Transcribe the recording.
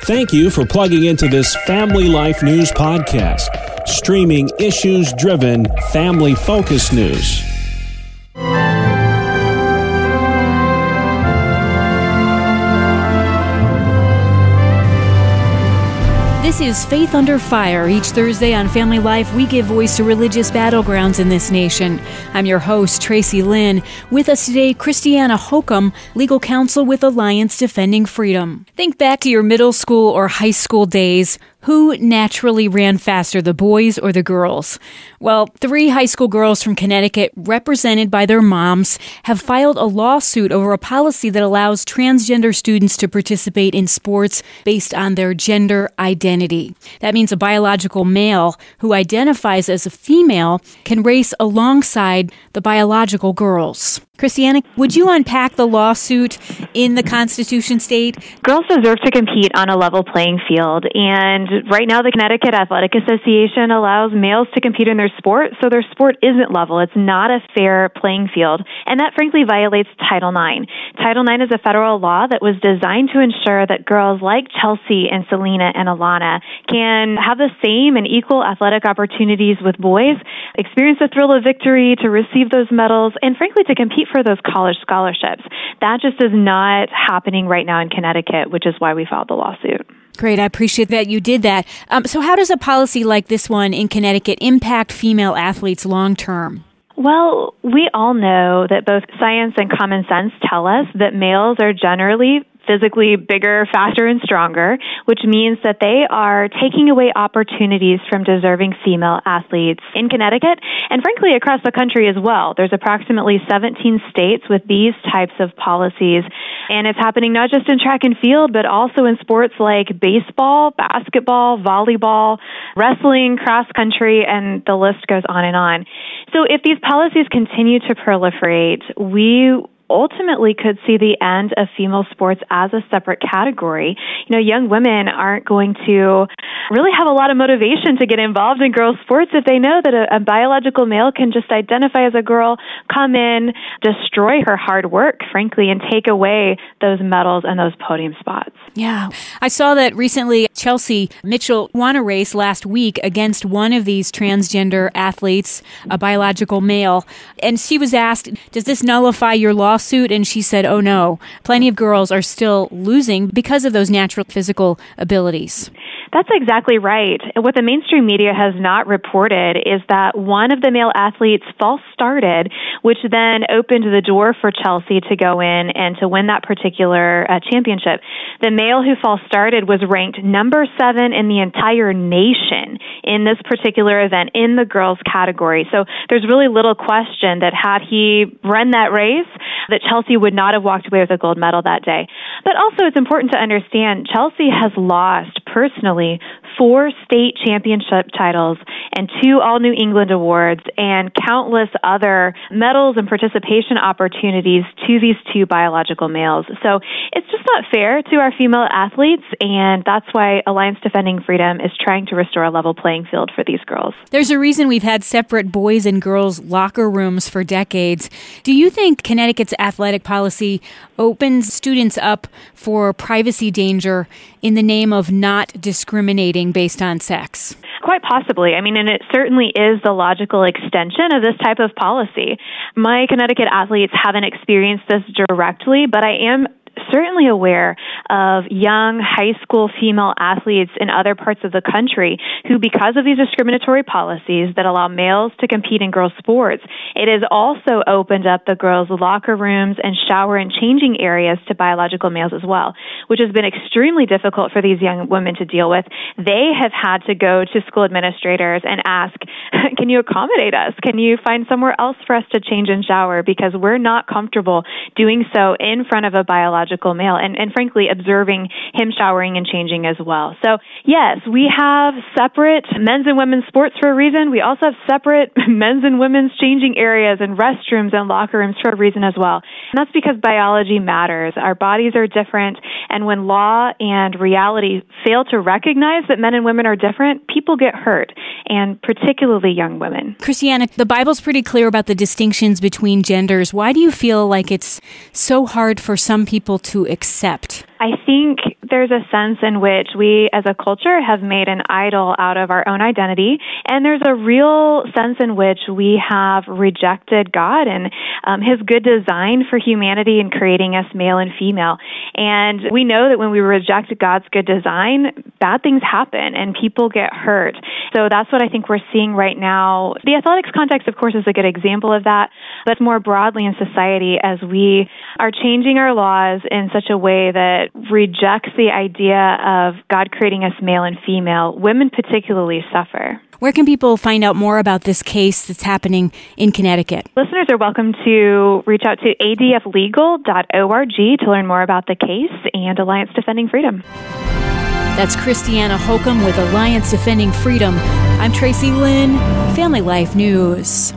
Thank you for plugging into this Family Life News podcast, streaming issues-driven, family-focused news. This is Faith Under Fire. Each Thursday on Family Life, we give voice to religious battlegrounds in this nation. I'm your host, Tracy Lynn. With us today, Christiana Holcomb, legal counsel with Alliance Defending Freedom. Think back to your middle school or high school days. Who naturally ran faster, the boys or the girls? Well, 3 high school girls from Connecticut, represented by their moms, have filed a lawsuit over a policy that allows transgender students to participate in sports based on their gender identity. That means a biological male who identifies as a female can race alongside the biological girls. Christiana, would you unpack the lawsuit in the Constitution state? Girls deserve to compete on a level playing field, and right now the Connecticut Athletic Association allows males to compete in their sport, so their sport isn't level. It's not a fair playing field, and that frankly violates Title IX. Title IX is a federal law that was designed to ensure that girls like Chelsea and Selena and Alana can have the same and equal athletic opportunities with boys, experience the thrill of victory, to receive those medals, and frankly to compete for those college scholarships. That just is not happening right now in Connecticut, which is why we filed the lawsuit. Great. I appreciate that you did that. So how does a policy like this one in Connecticut impact female athletes long term? Well, we all know that both science and common sense tell us that males are generally physically bigger, faster, and stronger, which means that they are taking away opportunities from deserving female athletes in Connecticut and frankly across the country as well. There's approximately 17 states with these types of policies, and it's happening not just in track and field, but also in sports like baseball, basketball, volleyball, wrestling, cross country, and the list goes on and on. So if these policies continue to proliferate, we ultimately could see the end of female sports as a separate category. You know, young women aren't going to really have a lot of motivation to get involved in girls' sports if they know that a biological male can just identify as a girl, come in, destroy her hard work, frankly, and take away those medals and those podium spots. Yeah. I saw that recently Chelsea Mitchell won a race last week against one of these transgender athletes, a biological male, and she was asked, does this nullify your lawsuit? And she said, oh no, plenty of girls are still losing because of those natural physical abilities. That's exactly right. What the mainstream media has not reported is that one of the male athletes false started, which then opened the door for Chelsea to go in and to win that particular championship. The male who false started was ranked number 7 in the entire nation in this particular event in the girls category. So there's really little question that had he run that race, that Chelsea would not have walked away with a gold medal that day. But also it's important to understand Chelsea has lost personally 4 state championship titles and 2 All-New England awards and countless other medals and participation opportunities to these 2 biological males. So it's just not fair to our female athletes, and that's why Alliance Defending Freedom is trying to restore a level playing field for these girls. There's a reason we've had separate boys and girls locker rooms for decades. Do you think Connecticut's athletic policy opens students up for privacy danger in the name of not discriminating based on sex? Quite possibly. I mean, and it certainly is the logical extension of this type of policy. My Connecticut athletes haven't experienced this directly, but I am certainly aware of young high school female athletes in other parts of the country who, because of these discriminatory policies that allow males to compete in girls' sports, it has also opened up the girls' locker rooms and shower and changing areas to biological males as well, which has been extremely difficult for these young women to deal with. They have had to go to school administrators and ask, can you accommodate us? Can you find somewhere else for us to change and shower? Because we're not comfortable doing so in front of a biological male and frankly observing him showering and changing as well. So yes, we have separate men's and women's sports for a reason. We also have separate men's and women's changing areas and restrooms and locker rooms for a reason as well. And that's because biology matters. Our bodies are different, and when law and reality fail to recognize that men and women are different, people get hurt, and particularly young women. Christiana, the Bible's pretty clear about the distinctions between genders. Why do you feel like it's so hard for some people to accept? I think there's a sense in which we as a culture have made an idol out of our own identity, and there's a real sense in which we have rejected God and His good design for humanity in creating us male and female. And we know that when we reject God's good design, bad things happen and people get hurt. So that's what I think we're seeing right now. The athletics context, of course, is a good example of that, but more broadly in society, as we are changing our laws in such a way that rejects the idea of God creating us male and female, women particularly suffer. Where can people find out more about this case that's happening in Connecticut? Listeners are welcome to reach out to adflegal.org to learn more about the case and Alliance Defending Freedom. That's Christiana Holcomb with Alliance Defending Freedom. I'm Tracy Lynn, Family Life News.